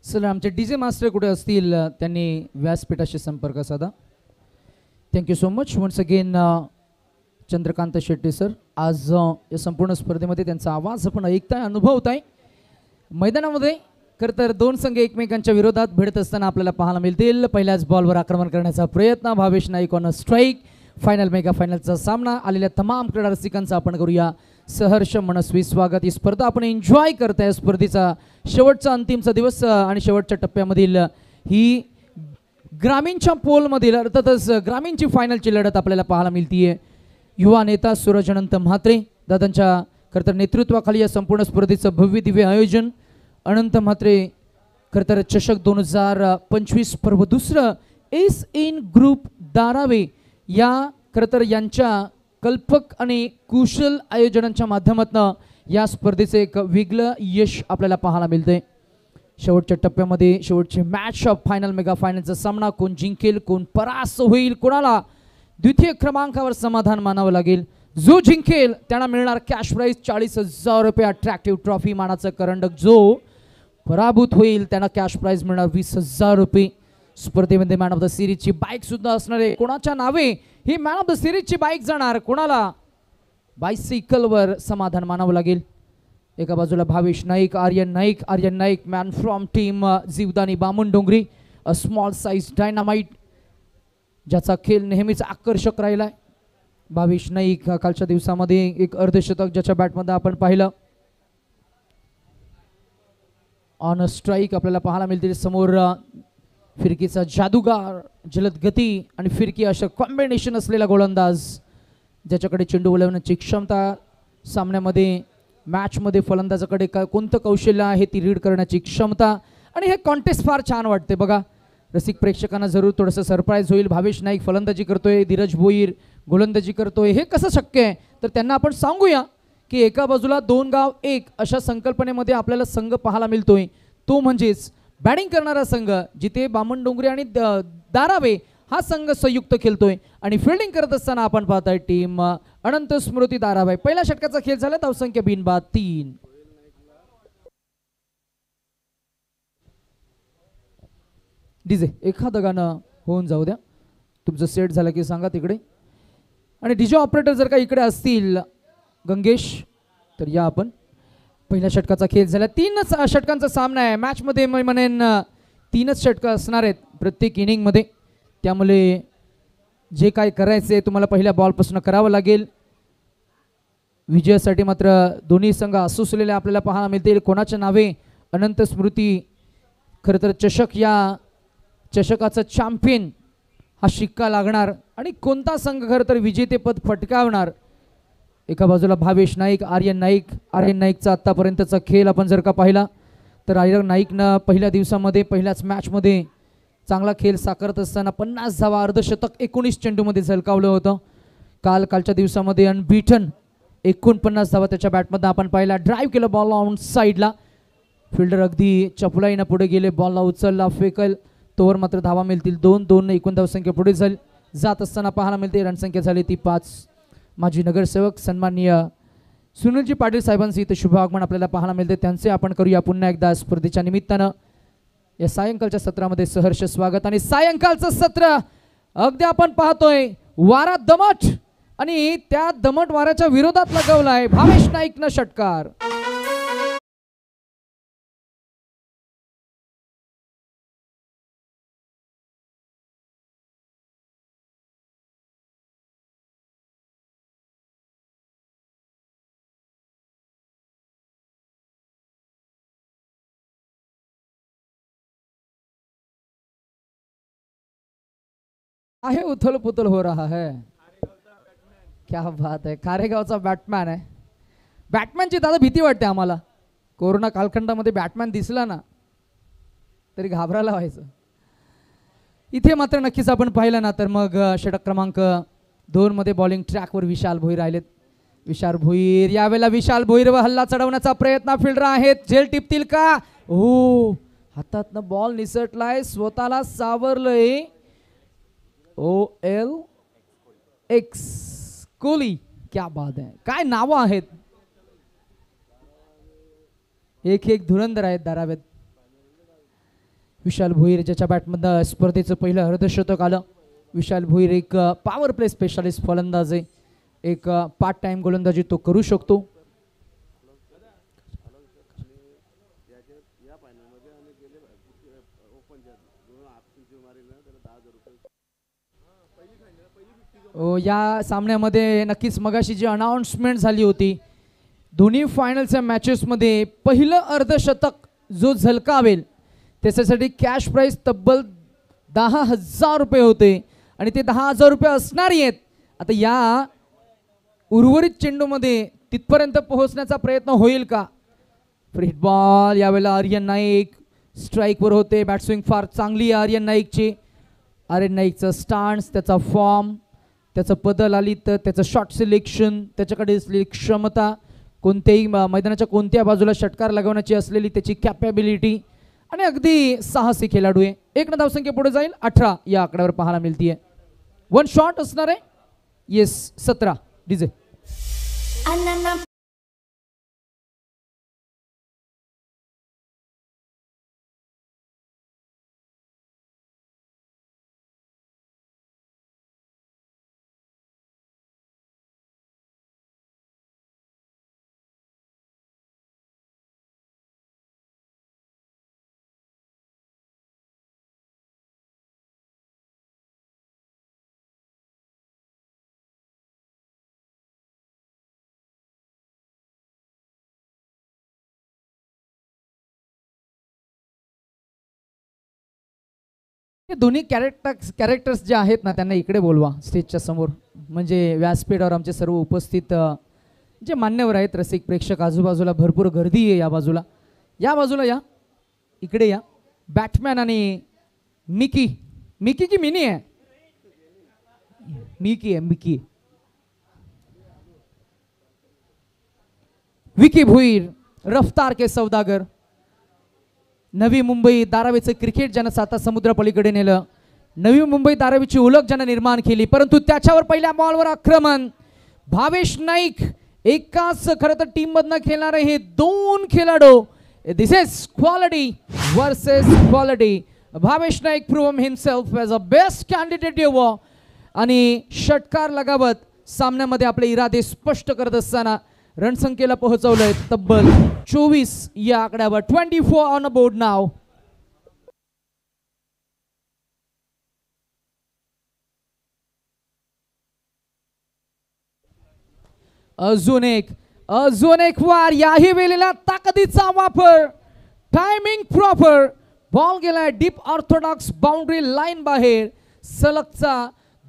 Sir आमचे DJ master कुठे असतील त्यांनी व्यासपीठाशी संपर्क साधा. Thank you so much once again Chandrakant Shetty sir. आज या संपूर्ण स्पर्धेमध्ये त्यांचा आवाज आपण ऐकताय, अनुभवताय. मैदानामध्ये खरं तर दोन संघ एकमेकांच्या विरोधात भिडत असताना आपल्याला पाहायला मिळतील. पहिल्याच बॉलवर आक्रमण करण्याचा प्रयत्न Bhavesh Naik on strike. Final mega फायनलचा सामना. आलेल्या तमाम क्रीडा रसिकांचा आपण करूया सहर्ष मनस्वी स्वागत. ही स्पर्धा आपण एन्जॉय करताय. स्पर्धेचा शेवटचा अंतिमचा दिवस आणि शेवटच्या टप्प्यामधील ही ग्रामीणच्या पोलमधील अर्थातच ग्रामीणची फायनलची लढत आपल्याला पाहायला मिळतीये. युवा नेता सूरज अनंत म्हात्रे दादांच्या खरं तर नेतृत्वाखाली या संपूर्ण स्पर्धेचं भव्य दिव्य आयोजन. अनंत म्हात्रे खरं तर चषक 2025 पर्व दुसरं एस इन ग्रुप धारावे या खरं तर यांच्या कल्पक आणि कुशल आयोजनांच्या माध्यमातून या स्पर्धेचं एक वेगळं यश आपल्याला पाहायला मिळतंय. शेवटच्या टप्प्यामध्ये शेवटचे मॅच ऑफ फायनल मेगा फायनलचा सामना. कोण जिंकेल कोण परास्त होईल, कोणाला द्वितीय क्रमांकावर समाधान मानावं लागेल. जो जिंकेल त्यांना मिळणार कॅश प्राइज 40,000 रुपये. अट्रॅक्टिव्ह ट्रॉफी मानाचं करंडक. जो पराभूत होईल त्यांना कॅश प्राइज मिळणार 20,000 रुपये. स्पर्धेमध्ये मॅन ऑफ द सिरीजची बाईक सुद्धा असणार आहे. कोणाच्या नावे ही मॅन ऑफ द सिरीजची बाईक जाणार, कोणाला बायसिकलवर समाधान मानावं लागेल. एका बाजूला Bhavesh Naik, Aryan Naik man from team Jivdani Bamandongri, a small size dynamite ज्याचा खेळ नेहमीच आकर्षक राहिलाय. भावेश नाईक कालच्या दिवसामध्ये एक अर्धशतक ज्याच्या बॅटमध्ये आपण पाहिलं. ऑन स्ट्राईक आपल्याला पाहायला मिळतील. समोर फिरकीचा जादूगार, जलद गती आणि फिरकी अशा कॉम्बिनेशन असलेला गोलंदाज ज्याच्याकडे चेंडू वळवण्याची क्षमता. सामन्यामध्ये मॅचमध्ये फलंदाजाकडे कोणतं कौशल्य आहे ती रीड करण्याची क्षमता. आणि हे कॉन्टेस्ट फार छान वाटते बघा. रसिक प्रेक्षकांना जरूर थोडंसं सरप्राईज होईल. भावेश नाईक फलंदाजी करतोय, धीरज भोईर गोलंदाजी करतोय. हे कसं शक्य आहे तर त्यांना आपण सांगूया की एका बाजूला 2 गाव 1 अशा संकल्पनेमध्ये आपल्याला संघ पाहायला मिळतोय. तो म्हणजेच बॅटिंग करणारा संघ जिथे बामणडोंगरी आणि धारावे हा संघ संयुक्त खेळतोय. आणि फिल्डिंग करत असताना आपण पाहताय टीम अनंत स्मृती धारावे. पहिल्या षटकाचा खेळ झाला. धावसंख्या बिनबाद 3. डीजे एखादं गाणं होऊन जाऊ द्या. तुमचं सेट झालं की सांगा तिकडे. आणि डीजे ऑपरेटर जर का इकडे असतील गंगेश तर या. आपण पहिल्या षटकाचा खेळ झाला. 3 षटकांचा सामना आहे. मॅचमध्ये मी म्हणेन 3च षटकं असणार आहेत प्रत्येक इनिंगमध्ये. त्यामुळे जे काय करायचं आहे तुम्हाला पहिल्या बॉलपासून करावं लागेल. विजयासाठी मात्र दोन्ही संघ असुसलेले आपल्याला पाहायला मिळतील. कोणाच्या नावे अनंत स्मृती खरं तर चषक या चषकाचा चॅम्पियन हा शिक्का लागणार आणि कोणता संघ खरं तर विजेतेपद फटकावणार. एका बाजूला भावेश नाईक, आर्यन नाईकचा आत्तापर्यंतचा खेळ आपण जर का पाहिला तर आर्यन नाईकनं पहिल्या दिवसामध्ये पहिल्याच मॅचमध्ये चांगला खेळ साकारत असताना 50 धावा, अर्धशतक 19 चेंडूमध्ये झलकावलं होतं. कालच्या दिवसामध्ये अनबीटन 49 धावा त्याच्या बॅटमध्ये आपण पाहिला. ड्राईव्ह केलं बॉल ऑन साईडला. फिल्डर अगदी चपलाईनं पुढे गेले. बॉलला उचलला, फेकल तोवर मात्र धावा मिळतील 2-2 एकूण धावसंख्या पुढे जात असताना पाहायला मिळते. रणसंख्या झाली ती 5. माजी नगरसेवक सन्माननीय सुनीलजी पाटील साहेबांचे इथे शुभ आगमन आपल्याला पाहायला मिळते. त्यांचे आपण करूया पुन्हा एकदा स्पर्धेच्या निमित्तानं या सायंकाळच्या सत्रामध्ये सहर्ष स्वागत. आणि सायंकाळचं सत्र अगदी आपण पाहतोय वारा दमट आणि त्या दमट वाऱ्याच्या विरोधात लगावलाय भावेश नाईकनं षटकार. आहे उथल पुथल हो रहा है. क्या बात है. खारेगावचा बॅटमॅन आहे. बॅटमॅनची दादा भीती वाटते आम्हाला. कोरोना कालखंडामध्ये बॅटमॅन दिसला ना तरी घाबरायला व्हायचं. इथे मात्र नक्कीच आपण पाहिलं ना तर मग षटक क्रमांक 2 मध्ये बॉलिंग ट्रॅकवर विशाल भोईर राहिलेत. विशाल भोईर यावेळेला विशाल भोईरवर हल्ला चढवण्याचा प्रयत्न. फिल्डर आहेत, झेल टिपतील का. हो, हातातनं बॉल निसटलाय, स्वतःला सावरलंय. OLX कोहली. क्या बात आहे. काय नावं आहेत. एक धुरंधर आहेत धाराव्यात. विशाल भोईर ज्याच्या बॅटमधनं स्पर्धेचं पहिलं अर्धशतक आलं. विशाल भोईर एक पॉवर प्ले स्पेशालिस्ट फलंदाज आहे. एक पार्ट टाइम गोलंदाजी तो करू शकतो. या सामन्यामध्ये नक्कीच मगाशी जी अनाउन्समेंट झाली होती, दोन्ही फायनलच्या मॅचेसमध्ये पहिलं अर्धशतक जो झलकावेल त्याच्यासाठी कॅश प्राइस तब्बल 10,000 रुपये होते आणि ते 10,000 रुपये असणार आहेत. आता या उर्वरित चेंडूमध्ये तिथपर्यंत पोहोचण्याचा प्रयत्न होईल का? फ्री बॉल यावेळेला आर्यन नाईक स्ट्राईकवर होते. बॅटस्विंग फार चांगली आहे आर्यन नाईकची. आर्यन नाईकचं स्टान्स, त्याचा फॉर्म, त्याचं बदल आली तर त्याचं शॉट सिलेक्शन, त्याच्याकडे असलेली क्षमता, कोणत्याही मैदानाच्या कोणत्या बाजूला षटकार लगवण्याची असलेली त्याची कॅपॅबिलिटी आणि अगदी साहसी खेळाडू आहे. 1 धावसंख्या पुढे जाईल. 18 या आकड्यावर पाहायला मिळतीये. 1 शॉट असणार आहे. Yes 17 DJ. दोन्ही कॅरेक्टर्स जे आहेत ना त्यांना इकडे बोलवा स्टेजच्या समोर. म्हणजे व्यासपीठावर आमचे सर्व उपस्थित जे मान्यवर आहेत, रसिक प्रेक्षक, आजूबाजूला भरपूर गर्दी आहे. या बाजूला या, इकडे या. बॅटमॅन आणि मिकी की मिनी आहे? मिकी. विकी भोईर रफ्तार के सौदागर. नवी मुंबई धारावीचं क्रिकेट ज्यानं साता समुद्र पलीकडे नेलं, नवी मुंबई धारावीची ओळख ज्यानं निर्माण केली, परंतु त्याच्यावर पहिल्या बॉलवर आक्रमण. भावेश नाईक एकाच खरं तर टीम मधनं खेळणारे हे 2 खेळाडू. This is quality versus quality. Bhavesh Naik prove himself as a best candidate ever आणि षटकार लगावत सामन्यामध्ये आपले इरादे स्पष्ट करत असताना रणसंख्येला पोहोचवलंय तब्बल 24 या आकड्यावर. 24 ऑन अ बोर्ड नाव. अजून एक वार. याही वेळेला ताकदीचा वापर. Timing proper. बॉल गेलाय डीप ऑर्थोडॉक्स बाउंड्री लाईन बाहेर. सलगचा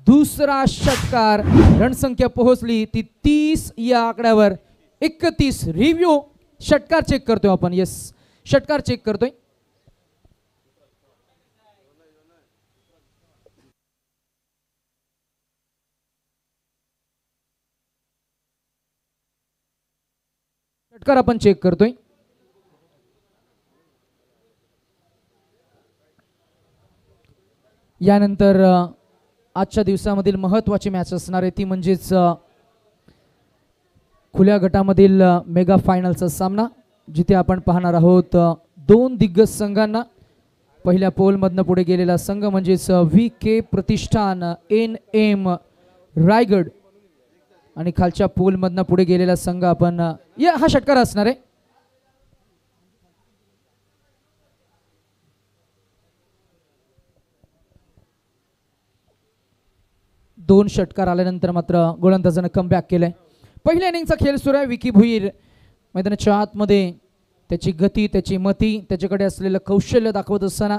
दुसरा षटकार. रणसंख्या पोहोचली ती 30 या आकड्यावर. 31. रिव्ह्यू षटकार चेक करतोय आपण. येस षटकार चेक करतोय. षटकार आपण चेक करतोय. यानंतर आजच्या दिवसामधील महत्त्वाची मॅच असणार आहे ती म्हणजेच खुल्या गटामधील मेगा फायनलचा सामना, जिथे आपण पाहणार आहोत 2 दिग्गज संघांना. पहिल्या पोलमधनं पुढे गेलेला संघ म्हणजेच VK प्रतिष्ठान NM रायगड आणि खालच्या पोलमधनं पुढे गेलेला संघ आपण हा षटकार असणार आहे. दोन षटकार आल्यानंतर मात्र गोलंदाजानं कमबॅक केलंय. पहिल्या इनिंगचा खेळ सुरू आहे. विकी भोईर मैदानाच्या आतमध्ये त्याची गती, त्याची मती, त्याच्याकडे असलेलं कौशल्य दाखवत असताना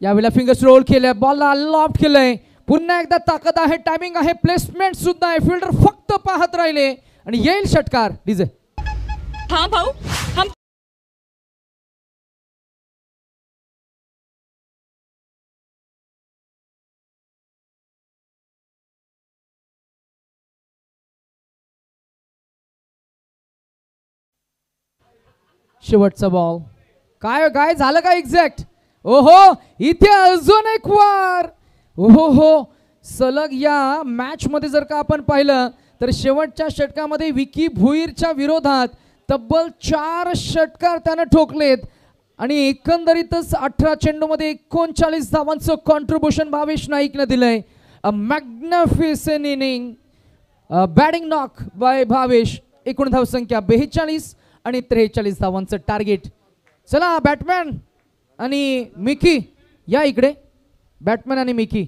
यावेळेला फिंगर्स रोल केले, बॉलला लॉफ्ट केलंय. पुन्हा एकदा ताकद आहे, टायमिंग आहे, प्लेसमेंट सुद्धा आहे. फिल्डर फक्त पाहत राहिले आणि येईल षटकार. डीजे हाँ भाऊ हम शेवटचा बॉल. काय झालं का एक्झॅक्ट? ओहो, इथे अजून एक वार. ओहो, सलग या मॅच मध्ये जर का आपण पाहिलं तर शेवटच्या षटकामध्ये विकी भोईरच्या विरोधात तब्बल 4 षटकार त्यानं ठोकलेत आणि एकंदरीतच 18 चेंडूमध्ये 39 धावांचं कॉन्ट्रीब्युशन भावेश नाईकने दिलंय. A magnificent inning, batting knock by Bhavesh. एकूण धावसंख्या 42 आणि 43 धावांचं टार्गेट. चला बॅटमॅन आणि मिकी या इकडे. बॅटमॅन आणि मिकी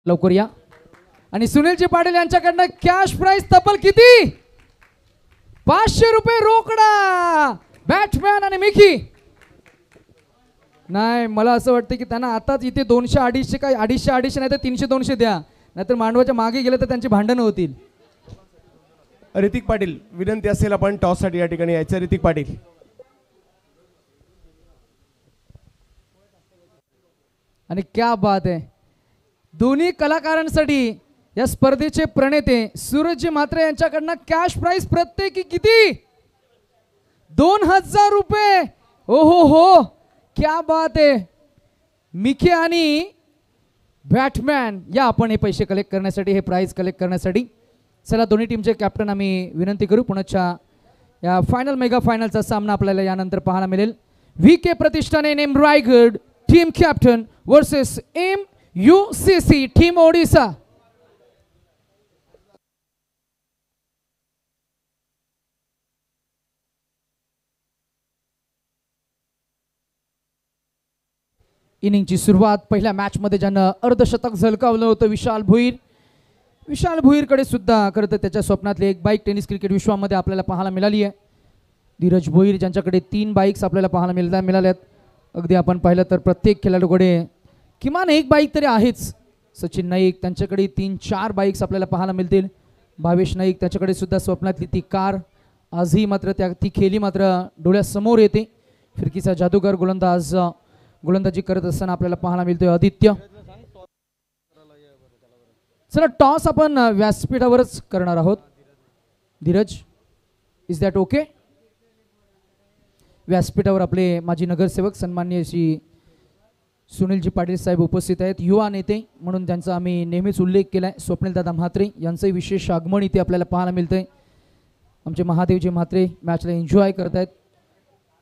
लवकर या. आणि सुनीलजी पाटील यांच्याकडनं कॅश प्राइस तब्बल किती? 500 रुपये रोकडा. बॅट्समॅन आणि मिकी. नाही मला असं वाटतं की त्यांना आताच इथे 200 250 काय 250 250 नाही तर 300 200 द्या, नाहीतर मांडवाच्या मागे गेले तर त्यांची भांडणं होतील. ऋतिक पाटील विनंती असेल आपण टॉस साठी या ठिकाणी यायचं. ऋतिक पाटील. आणि क्या बात आहे. दोन्ही कलाकारांसाठी या स्पर्धेचे प्रणेते सूरजजी म्हात्रे यांच्याकडनं कॅश प्राइस प्रत्येकी किती? 2000 रुपये. ओहो हो क्या बात आहे. मिकी आणि बॅटमॅन या आपण हे पैसे कलेक्ट करण्यासाठी, हे प्राइस कलेक्ट करण्यासाठी. चला दोन्ही टीमचे कॅप्टन आम्ही विनंती करू. पुण्याच्या या फायनल मेगा फायनलचा सामना आपल्याला यानंतर पाहायला मिळेल. VK प्रतिष्ठाने नेम Raigad team captain versus MUCC team Odisha. इनिंगची सुरुवात पहिल्या मॅच मध्ये ज्यानं अर्धशतक झळकावलं होतं विशाल भोईर. विशाल भोईरकडे सुद्धा खरं तर त्याच्या स्वप्नातली एक बाईक टेनिस क्रिकेट विश्वामध्ये आपल्याला पाहायला मिळाली आहे. धीरज भोईर ज्यांच्याकडे 3 बाईक्स आपल्याला पाहायला मिळाल्यात. अगदी आपण पाहिलं तर प्रत्येक खेळाडूकडे किमान एक बाईक तरी आहेच. सचिन नाईक त्यांच्याकडे 3-4 बाईक्स आपल्याला पाहायला मिळतील. भावेश नाईक त्याच्याकडे सुद्धा स्वप्नातली ती कार आजही मात्र ती खेळी मात्र डोळ्यासमोर येते. फिरकीचा जादूगार गोलंदाज गोलंदाजी करत असताना आपल्याला पाहायला मिळतोय आदित्य. चला टॉस आपण व्यासपीठावरच करणार आहोत. Dheeraj, is that okay? व्यासपीठावर आपले माजी नगरसेवक सन्माननीय श्री सुनीलजी पाटील साहेब उपस्थित आहेत. युवा नेते म्हणून त्यांचा आम्ही नेहमीच उल्लेख केला आहे. स्वप्नीलदादा म्हात्रे यांचंही विशेष आगमन इथे आपल्याला पाहायला मिळतंय. आमचे महादेवजी म्हात्रे मॅचला एन्जॉय करत आहेत.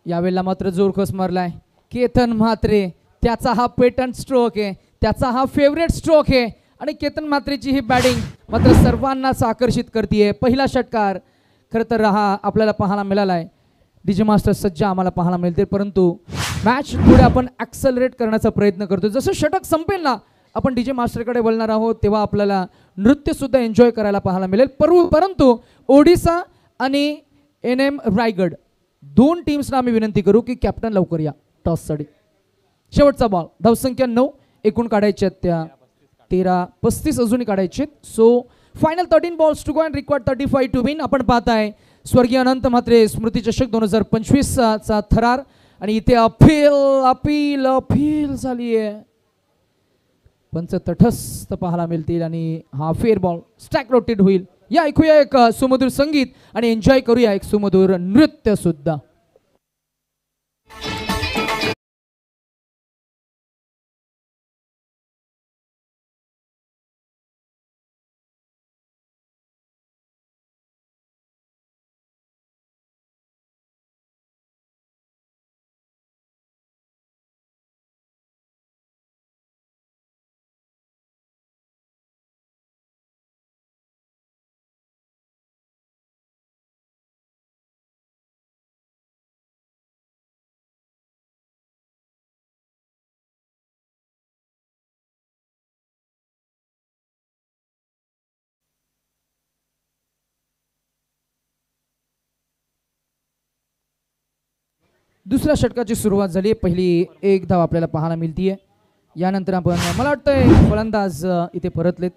यावेळेला मात्र जोरखोस मारलाय केतन म्हात्रे. त्याचा हा पेटंट स्ट्रोक आहे, त्याचा हा फेवरेट स्ट्रोक आहे आणि केतन म्हात्रेची ही बॅटिंग मात्र सर्वांनाच आकर्षित करते. पहिला षटकार खरं तर हा आपल्याला पाहायला मिळाला आहे. डीजे मास्टर सज्ज आम्हाला पाहायला मिळते, परंतु मॅच थोडे आपण ॲक्सलरेट करण्याचा प्रयत्न करतो. जसं षटक संपेल ना आपण डीजे मास्टरकडे बोलणार आहोत तेव्हा आपल्याला नृत्यसुद्धा एन्जॉय करायला पाहायला मिळेल. परंतु ओडिसा आणि NM रायगड दोन टीम्सना आम्ही विनंती करू की कॅप्टन लवकर या टॉससाठी. शेवटचा बॉल, धावसंख्या 9, एकूण काढायचे आहेत त्या 13-35 अजूनही काढायचे. So final 13 balls to go and required 35 to win. आपण पाहताय स्वर्गीय अनंत म्हात्रे स्मृती चषक 2025चा थरार आणि इथे अपील झाली आहे. पंच तटस्थ पाहायला मिळतील आणि हा फेअर बॉल स्टॅक रोटेट होईल. या ऐकूया एक सुमधुर संगीत आणि एन्जॉय करूया एक सुमधुर नृत्य सुद्धा. दुसऱ्या षटकाची सुरुवात झाली. पहिली एक धाव आपल्याला पाहायला मिळतीये. यानंतर आपण मला वाटतंय फलंदाज इथे परतलेत.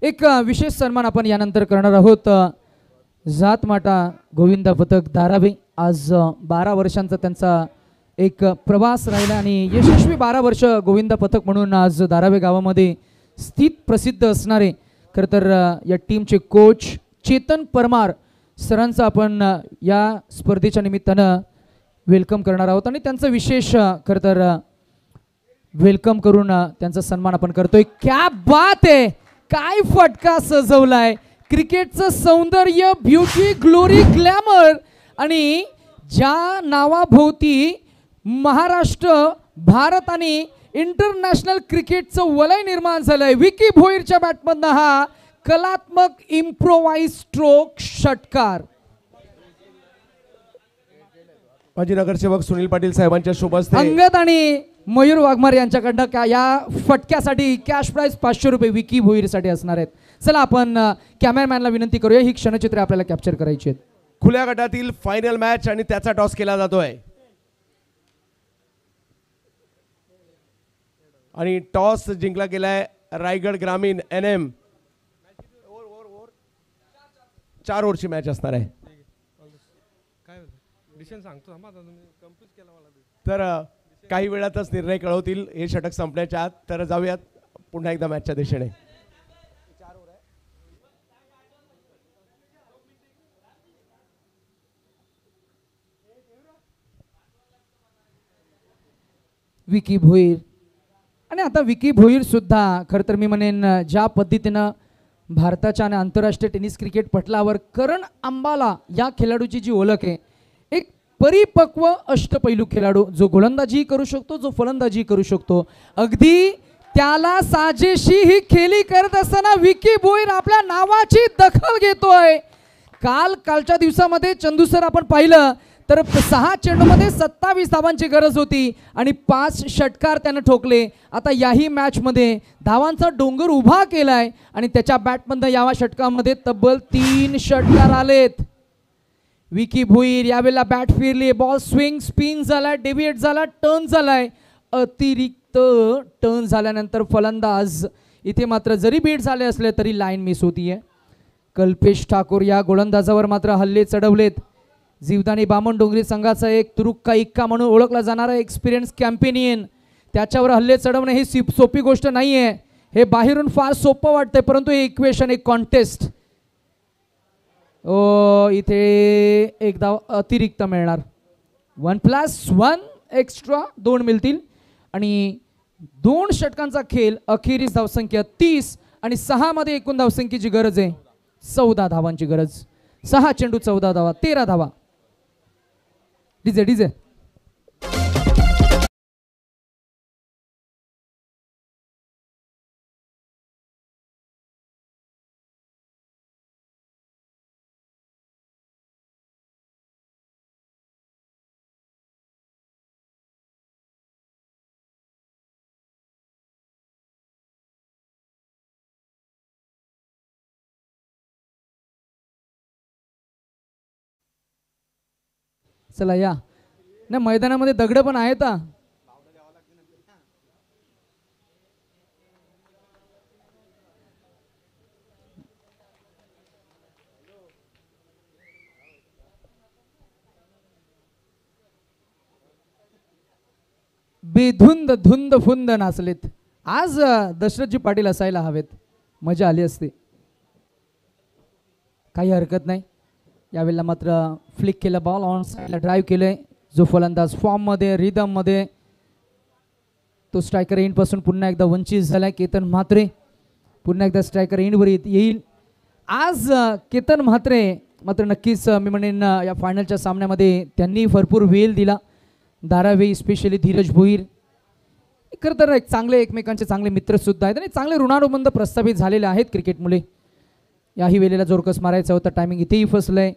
एक विशेष सन्मान आपण यानंतर करणार आहोत. जातमाटा गोविंदा पथक धारावे. आज 12 वर्षांचा त्यांचा एक प्रवास राहिला आणि यशस्वी 12 वर्ष गोविंदा पथक म्हणून आज धारावे गावामध्ये स्थित प्रसिद्ध असणारे खरं तर या टीमचे कोच चेतन परमार सरांचा आपण या स्पर्धेच्या निमित्तानं वेलकम करणार आहोत आणि त्यांचं विशेष खरं तर वेलकम करून त्यांचा सन्मान आपण करतोय. क्या बात आहे, काय फटका सजवलाय. क्रिकेटचं सौंदर्य, ब्युटी, ग्लोरी, ग्लॅमर आणि ज्या नावाभोवती महाराष्ट्र, भारत आणि इंटरनॅशनल क्रिकेटचं वलय निर्माण झालंय. विकी भोईरच्या बॅटमधनं हा कलात्मक इम्प्रोवाइज स्ट्रोक षटकार. माजी नगरसेवक सुनील पाटील साहेबांच्या शुभ हस्ते अंगद आणि मयूर वाघमार यांच्याकडनं या फटक्यासाठी कॅश प्राइज 500 रुपये विकी भोईरसाठी असणार आहेत. चला आपण कॅमेरामॅनला विनंती करूया, ही क्षणचित्रे आपल्याला कॅप्चर करायची आहेत. खुल्या गटातील फायनल मॅच आणि त्याचा टॉस केला जातोय आणि टॉस जिंकला गेलाय रायगड ग्रामीण NM. 4 ओव्हरची मॅच असणार आहे. तर काही वेळातच निर्णय कळवतील हे षटक संपण्याच्या आत. तर जाऊयात पुन्हा एकदा मॅचच्या दिशेने. विकी भोईर आणि आता विकी भोईर सुद्धा खरं तर मी म्हणेन ज्या पद्धतीनं भारताच्या आणि आंतरराष्ट्रीय टेनिस क्रिकेट पटलावर करण अंबाला या खेळाडूची जी ओळख आहे, एक परिपक्व अष्टपैलू खेळाडू जो गोलंदाजी करू शकतो, जो फलंदाजी करू शकतो. अगदी त्याला साजेशी ही खेळी करत असताना विकी भोईर आपल्या नावाची दखल घेतोय. कालच्या दिवसामध्ये चंदू सर आपण पाहिलं तर 6 चेंडूमध्ये 27 धावांची गरज होती आणि 5 षटकार त्यानं ठोकले. आता याही मॅचमध्ये धावांचा डोंगर उभा केलाय आणि त्याच्या बॅटमधनं या षटकामध्ये तब्बल 3 षटकार आलेत. विकी भोईर यावेळेला बॅट फिरली, बॉल स्विंग स्पिन झालाय, डेव्हिएट झाला, टर्न झालाय. अतिरिक्त टर्न झाल्यानंतर फलंदाज इथे मात्र जरी बीट झाले असले तरी लाईन मिस होतीये. कल्पेश ठाकूर या गोलंदाजावर मात्र हल्ले चढवलेत. जीवदानी बामणडोंगरी संघाचा एक तुरुक्का इक्का म्हणून ओळखला जाणारा एक्सपिरियन्स कॅम्पेनियन, त्याच्यावर हल्ले चढवणे ही सोपी गोष्ट नाहीये. हे बाहेरून फार सोपं वाटतंय, परंतु हे इक्वेशन एक कॉन्टेस्ट. इथे एक धाव अतिरिक्त मिळणार. 1+1 एक्स्ट्रा 2 मिळतील आणि 2 षटकांचा खेळ. अखेरीस धावसंख्या 30 आणि 6 मध्ये एकूण धावसंख्येची गरज आहे 14 धावांची गरज. 6 चेंडू 14 धावा, 13 धावा. डीजे डीजे चला या ना. मैदानामध्ये दगड पण आहेत. बेधुंद धुंद फुंद नाचलेत. आज दशरथजी पाटील असायला हवेत, मजा आली असती. काही हरकत नाही. यावेळेला मात्र फ्लिक केलं बॉल, ऑन साईडला ड्राईव्ह केलंय. जो फलंदाज फॉर्ममध्ये रिदममध्ये तो स्ट्रायकर एंडपासून पुन्हा एकदा वंचित झालाय. केतन म्हात्रे पुन्हा एकदा स्ट्रायकर एंडवर येईल. आज केतन म्हात्रे मात्र नक्कीच मी म्हणेन या फायनलच्या सामन्यामध्ये त्यांनी भरपूर वेळ दिला. धारावी स्पेशली धीरज भोईर खरं तर एक चांगले एकमेकांचे चांगले मित्रसुद्धा आहेत आणि चांगले ऋणानुबंध प्रस्थापित झालेले आहेत क्रिकेट मुले. याही वेळेला जोरकस मारायचं होतं, टायमिंग इथेही फसलंय.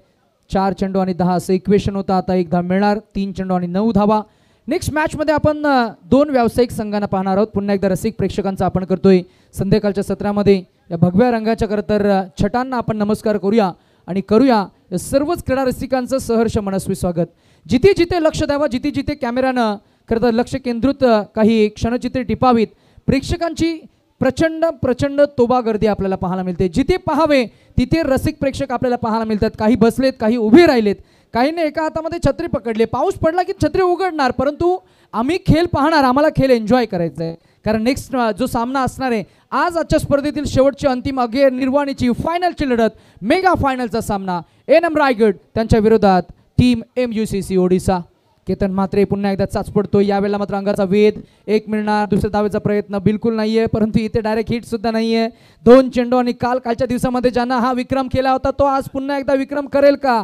4 चेंडू आणि 10 असं इक्वेशन होतं. आता एक धाव मिळणार. 3 चेंडू आणि 9 धावा. नेक्स्ट मॅचमध्ये आपण 2 व्यावसायिक संघांना पाहणार आहोत. पुन्हा एकदा रसिक प्रेक्षकांचा आपण करतोय संध्याकाळच्या सत्रामध्ये या भगव्या रंगाच्या खरं तर छटांना आपण नमस्कार करूया आणि करूया या सर्वच क्रीडा रसिकांचं सहर्ष मनस्वी स्वागत. जिथे जिथे लक्ष द्यावा, जिथे जिथे कॅमेरानं खरं तर लक्ष केंद्रित काही क्षणचित्रे टिपावीत. प्रेक्षकांची प्रचंड प्रचंड तोबा गर्दी आपल्याला पाहायला मिळते. जिथे पाहावे तिथे रसिक प्रेक्षक आपल्याला पाहायला मिळतात. काही बसलेत, काही उभे राहिलेत, काहींनी एका हातामध्ये छत्री पकडले. पाऊस पडला की छत्री उघडणार, परंतु आम्ही खेळ पाहणार, आम्हाला खेळ एन्जॉय करायचा आहे. कारण नेक्स्ट जो सामना असणार आहे आजच्या स्पर्धेतील शेवटची अंतिम अखेर निर्वाणीची फायनलची लढत, मेगा फायनलचा सामना एनएम रायगड त्यांच्या विरोधात टीम MUCC ओडिसा. केतन म्हात्रे पुन्हा एकदा चाच पडतोय. यावेळेला मात्र अंगाचा वेध. 1 मिळणार. दुसऱ्या धावेचा प्रयत्न बिलकुल नाहीये, परंतु इथे डायरेक्ट हिट सुद्धा नाहीये. 2 चेंडू आणि कालच्या दिवसामध्ये ज्यांना हा विक्रम केला होता तो आज पुन्हा एकदा विक्रम करेल का?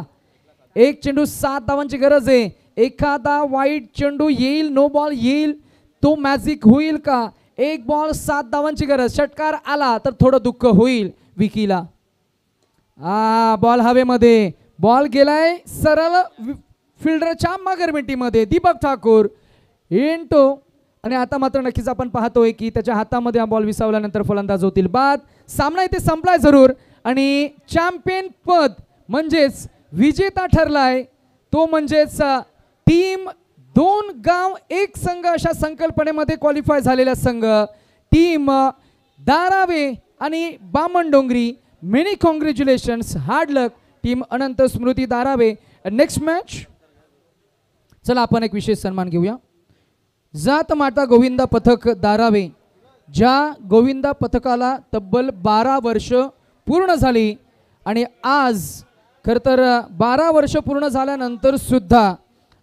1 चेंडू 7 धावांची गरज आहे. एखादा वाईट चेंडू येईल, नो बॉल येईल, तो मॅजिक होईल का? 1 बॉल 7 धावांची गरज. षटकार आला तर थोडं दुःख होईल विकीला. बॉल हवेमध्ये, बॉल गेलाय सरळ फिल्डरच्या मागरमिटीमध्ये. दीपक ठाकूर इंटो आणि आता मात्र नक्कीच आपण पाहतोय की त्याच्या हातामध्ये हा बॉल विसावल्यानंतर फलंदाज होतील बाद. सामना इथे संपलाय जरूर आणि चॅम्पियन पद म्हणजेच विजेता ठरलाय तो म्हणजेच टीम 2 गाव 1 संघ अशा संकल्पनेमध्ये क्वालिफाय झालेला संघ टीम धारावे आणि Bamandongri. Many congratulations, hard luck team Anant Smriti Dharave. Next match. चला आपण एक विशेष सन्मान घेऊया. जात माता गोविंदा पथक धारावे, ज्या गोविंदा पथकाला तब्बल 12 वर्ष पूर्ण झाली आणि आज खरं तर 12 वर्ष पूर्ण झाल्यानंतर सुद्धा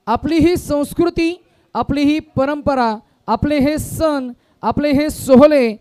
आपली ही संस्कृती, आपली ही परंपरा, आपले हे सण, आपले हे सोहळे